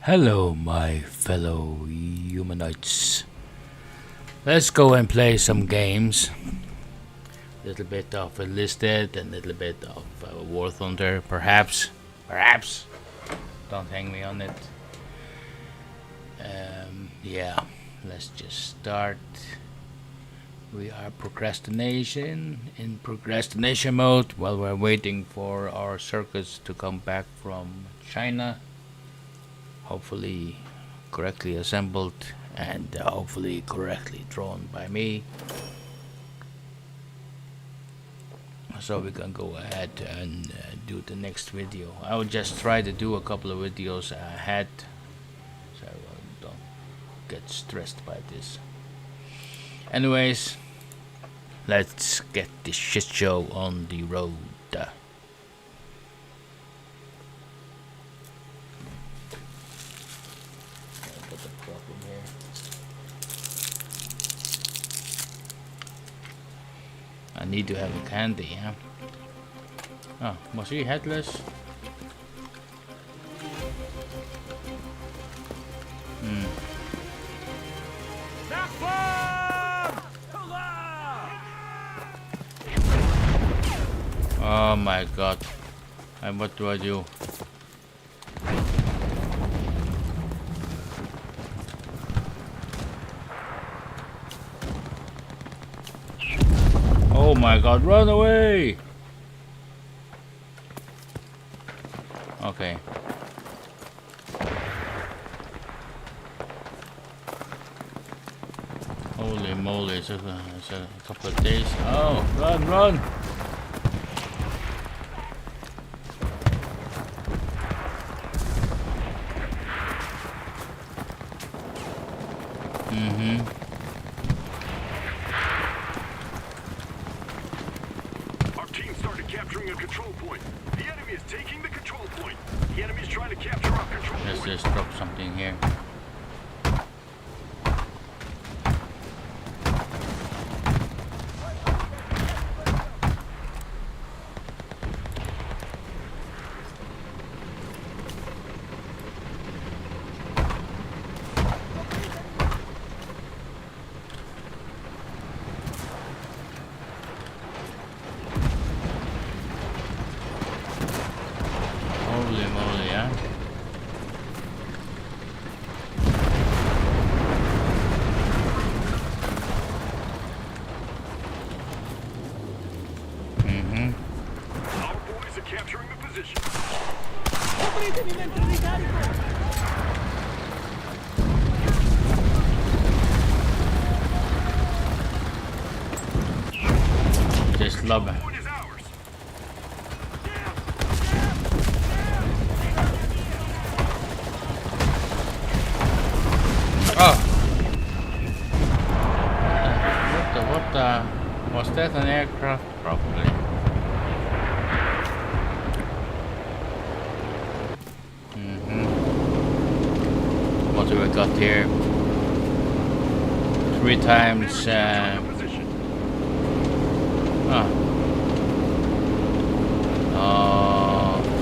Hello, my fellow humanoids. Let's go and play some games. Little bit of Enlisted and a little bit of War Thunder, perhaps. Perhaps. Don't hang me on it. Yeah, let's just start. We are in procrastination mode while we're waiting for our circuits to come back from China. Hopefully correctly assembled and hopefully correctly drawn by me. So we can go ahead and do the next video. I will just try to do a couple of videos ahead so I don't get stressed by this. Anyways, let's get this shit show on the road. I need to have a candy, yeah. Oh, was he headless? Oh my god. And what do I do? Oh my god, run away! Okay. Holy moly, it's a couple of days. Oh, run, run! Our team started capturing a control point. The enemy is taking the control point. The enemy is trying to capture our control point. Let's just drop something here. Holy moly, yeah. Our boys are capturing the position. Just love it. Point is ours. Oh! What the? Was that an aircraft? Probably. What do we got here? 3 times. Position.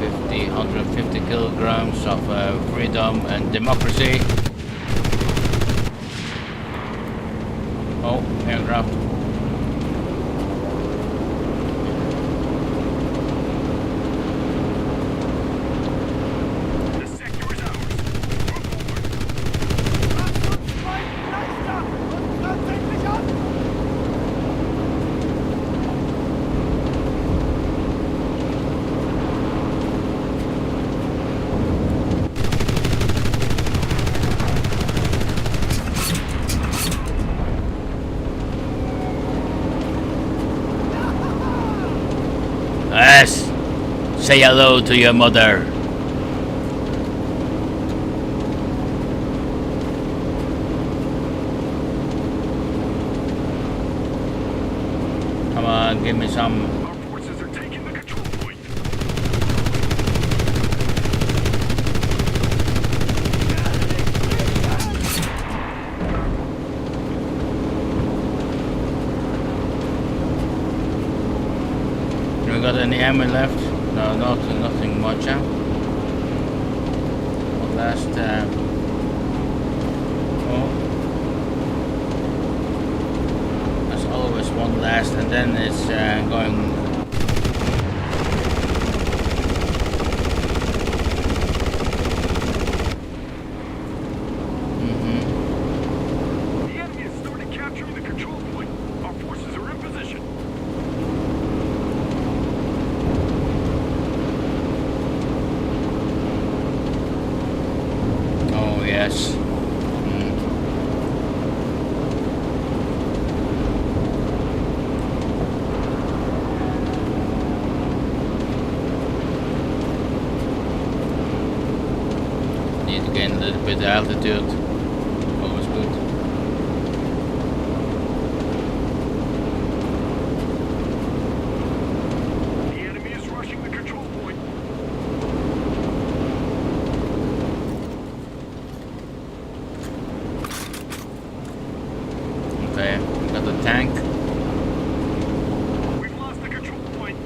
50, 150 kilograms of freedom and democracy. Oh, aircraft. The sector is ours. Yes! Say hello to your mother. Come on, give me some. Our forces are taking the control point. We got any ammo left? No, nothing much, huh? What last oh, there's always one last, and then it's going. The enemy has started capturing the control point. Our forces are in position. Oh yes. Need to gain a little bit of altitude. Always good. The enemy is rushing the control point. Okay, got the tank. We've lost the control point.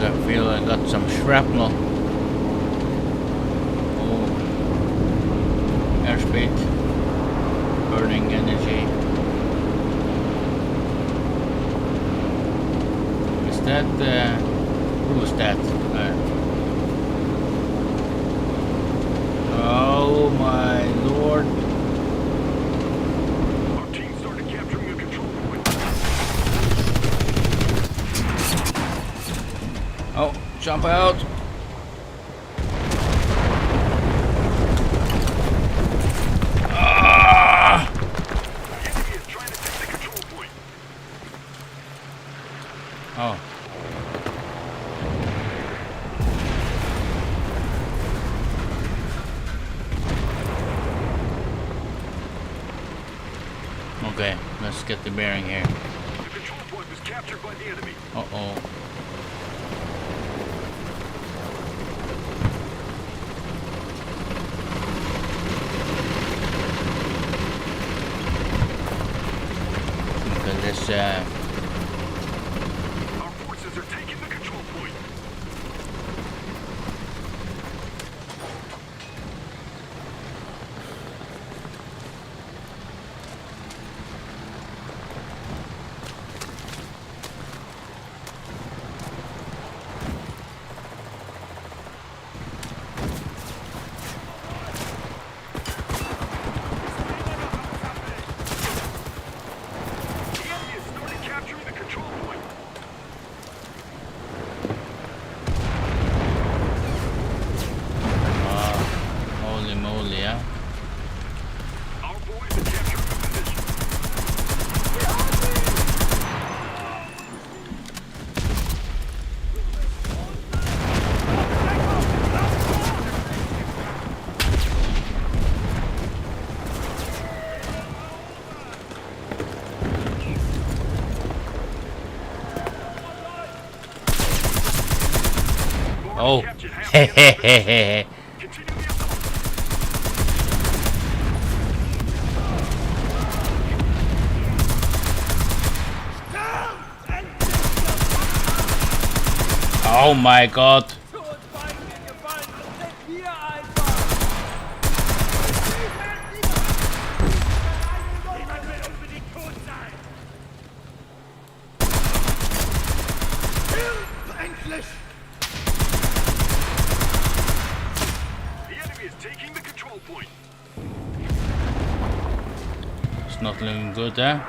I feel I got some shrapnel. Oh, airspeed, burning energy. Is that who is that? Oh my lord! Our team started capturing a control point. Oh, jump out! Ah! The enemy is trying to take the control point. Oh. Okay, let's get the bearing here. The control point was captured by the enemy. Uh-oh. Okay, let's Our forces are taking the control point. The enemy has started capturing the control point. holy moly, yeah. Our boys are capturing the position. We've Oh, already captured half the enemy position. hehehehe. Continue the assault. Oh my god. Zu uns beiden den Gefallen und sind hier einfach! Jemand will unbedingt tot sein! Endlich! The enemy is taking the control point. It's not looking good, eh?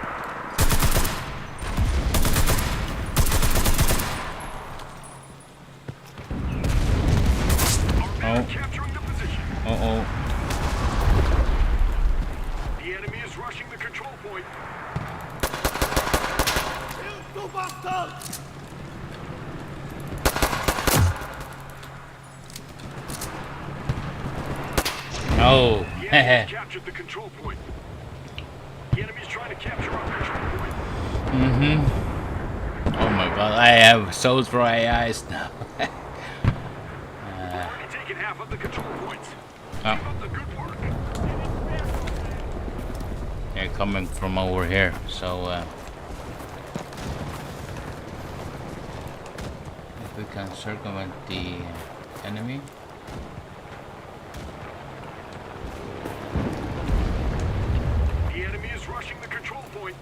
Our men Oh. are capturing the position. Uh-oh. The enemy is rushing the control point. Du Bastard! Oh, The enemy has captured the control point. The enemy's trying to capture our control point. oh my god, I have souls for AIs now. Already taken half of the control points. Oh, Keep up the good work. they're coming from over here, so if we can circumvent the enemy. The enemy is rushing the control point.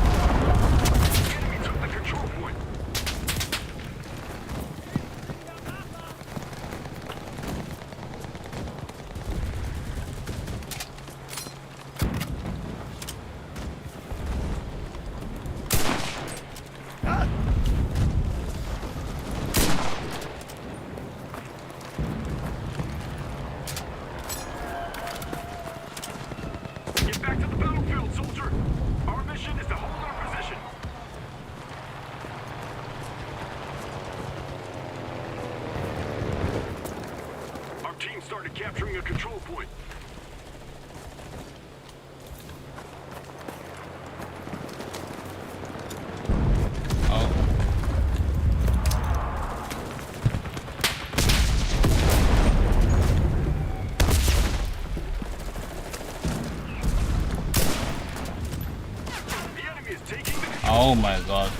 The enemy took the control point. Get back to the battlefield, soldier. Our mission is to hold our position. Our team started capturing a control point. Oh, The enemy is taking the control. oh my god.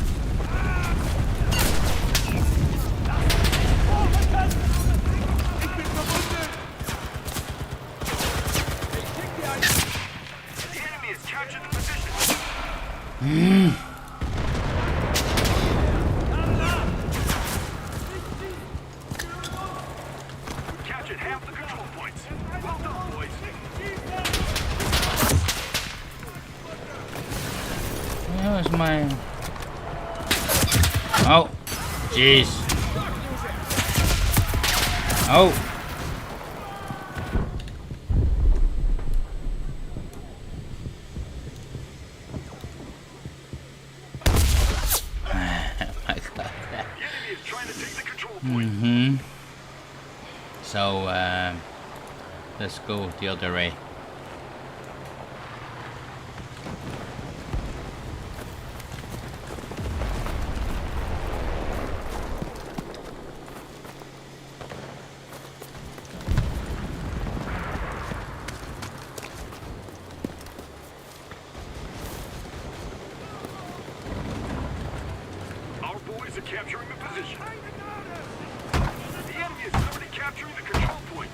The enemy has captured the position. Captured half the control points. Well done, boys. Where's my... Oh, jeez. Oh. My god. The enemy is trying to take the control point. So, let's go the other way. Our boys are capturing the position. The enemy is already capturing the control point.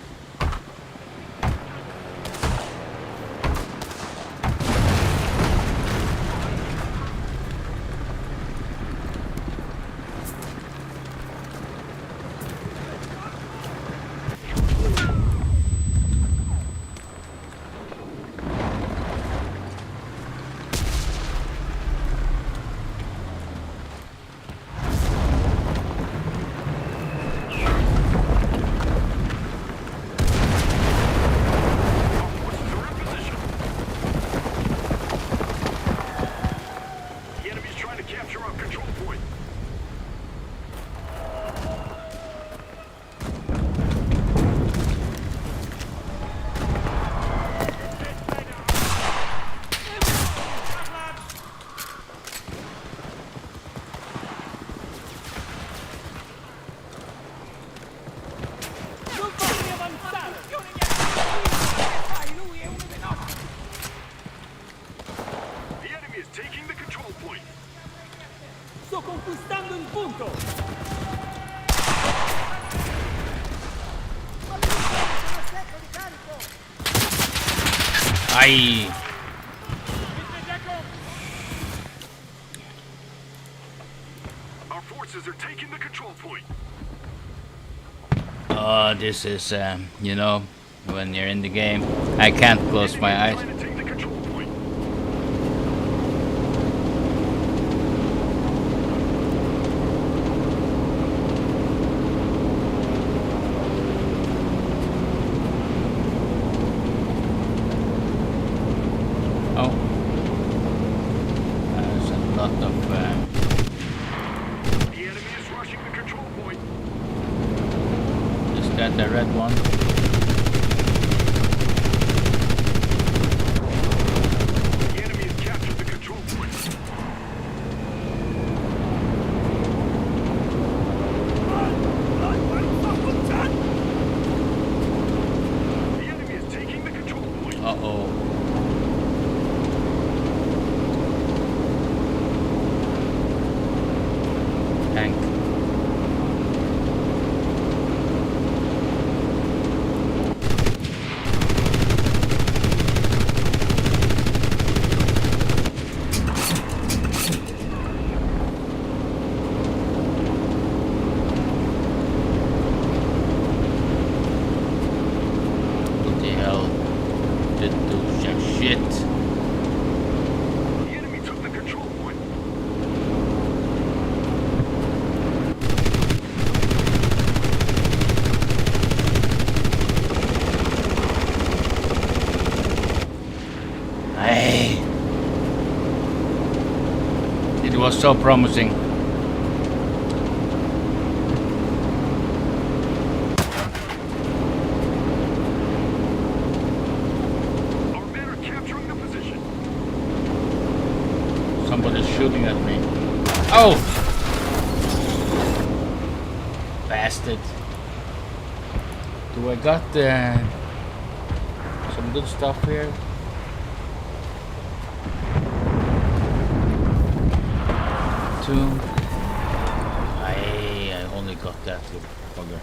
Our forces are in position. The enemy's trying to capture our control point. Non farmi avanzare! Lui è uno dei nostri! The enemy is taking the control point. Sto conquistando il punto! Ay. Our forces are taking the control point. This is, you know, when you're in the game, I can't close my eyes. Trying to take the control point. at the red one. The enemy has captured the control point. The enemy is taking the control point. Uh-oh. Tank. What the hell did those jack shit? The enemy took the control point. Hey. It was so promising. Our men are capturing the position. Somebody's shooting at me. Oh! Bastard. Do I got some good stuff here? Two. I only got that little bugger.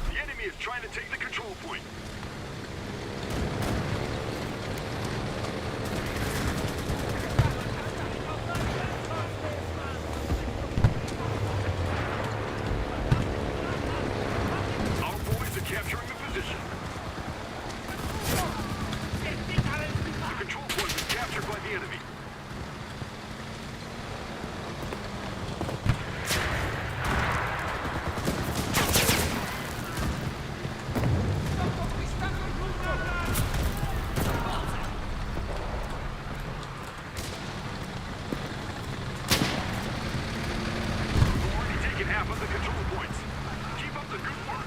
The enemy is trying to take the control point. Our boys are capturing the position. The control point was captured by the enemy. We've already taken half of the control points. Keep up the good work.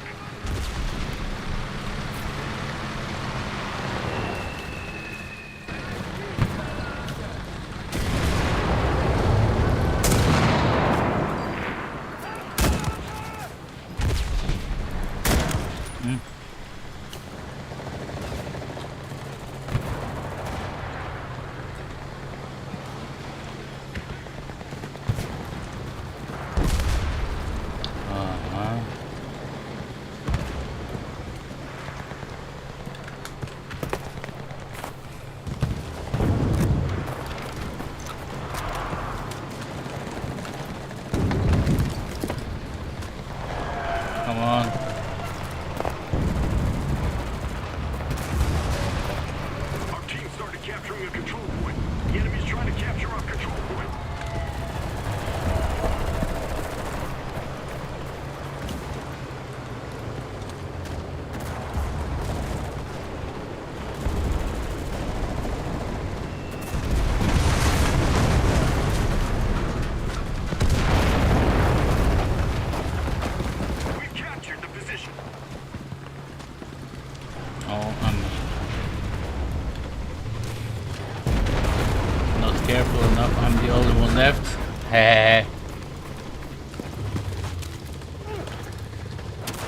Uh-huh. Come on. Our team started capturing a control point. The enemy's trying to capture our control point. We've captured the position. Oh, I'm not careful enough. I'm the only one left. Heh.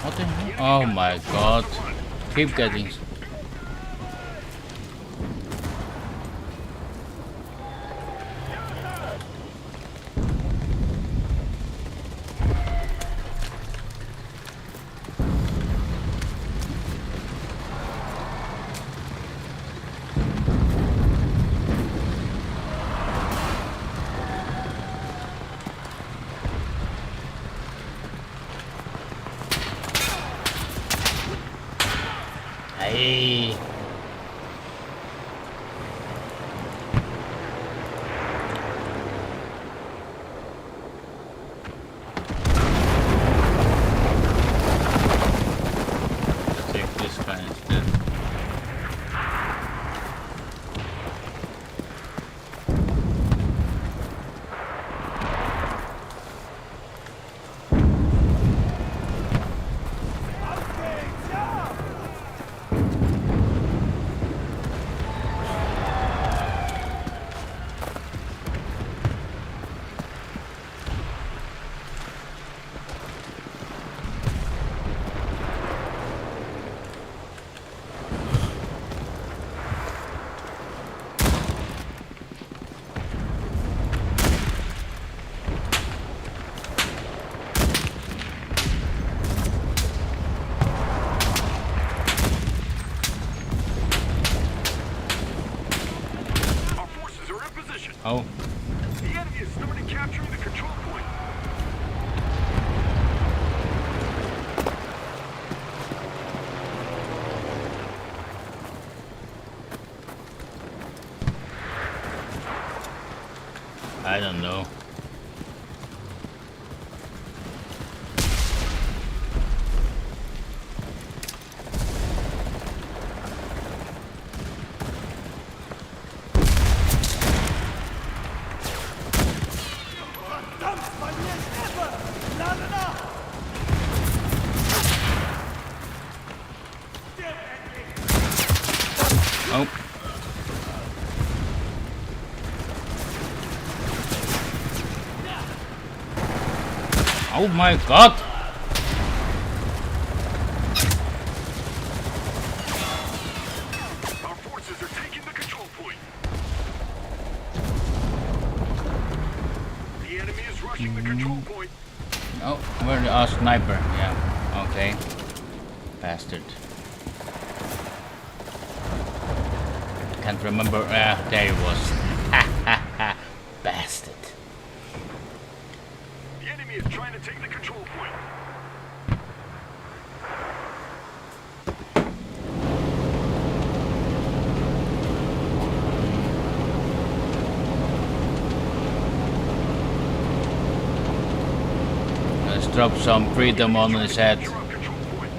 What the hell? Oh my god. Keep getting. Hey. Take this guy instead. Our forces are in position. Oh, The enemy has started capturing the control point. I don't know. Verdammt, bei mir ist Treffer! Lade nach! Stirb endlich! Oh. Oh my god! Our forces are taking the control point. The enemy is rushing the control point. Oh, where's our sniper? Yeah, okay. Bastard. Can't remember. There he was. Ha ha ha. Bastard. The enemy is trying to take the control point. Let's drop some freedom on his head. Capture our control point.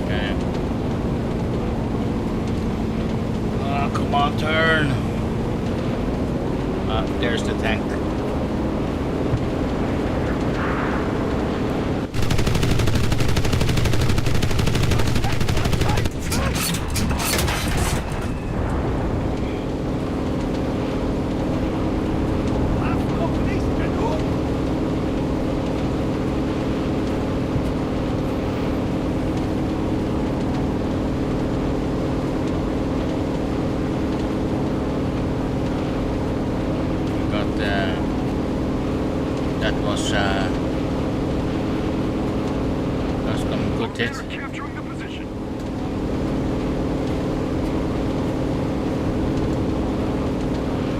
Okay. Oh, come on, turn. There's the tank. Hast noch nicht genug? But that was some good They're hit. capturing the position.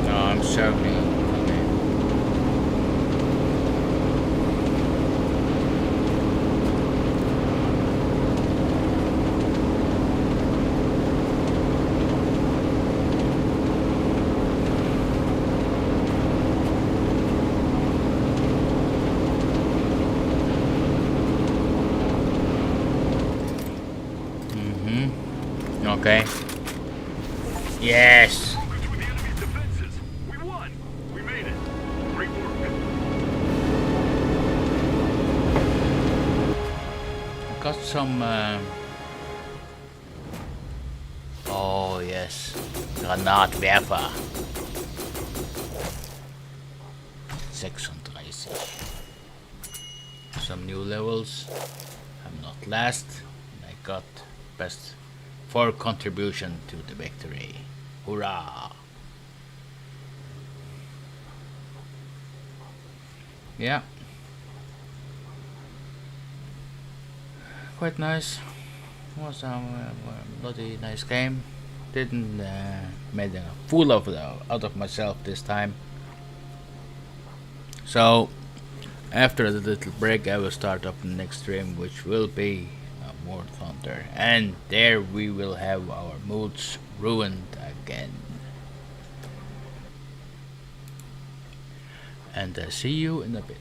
No, I'm circling. Okay. Okay. Yes. Broken through the enemy's defenses. We won. We made it. Great work. Got some. Oh yes, Granatwerfer. 36. Some new levels. I'm not last. Like got best for contribution to the victory. Hurrah! Yeah, quite nice. Was a bloody nice game. Didn't made a fool of out of myself this time. So after the little break, I will start up the next stream, which will be War Thunder, and there we will have our moods ruined again. And see you in a bit.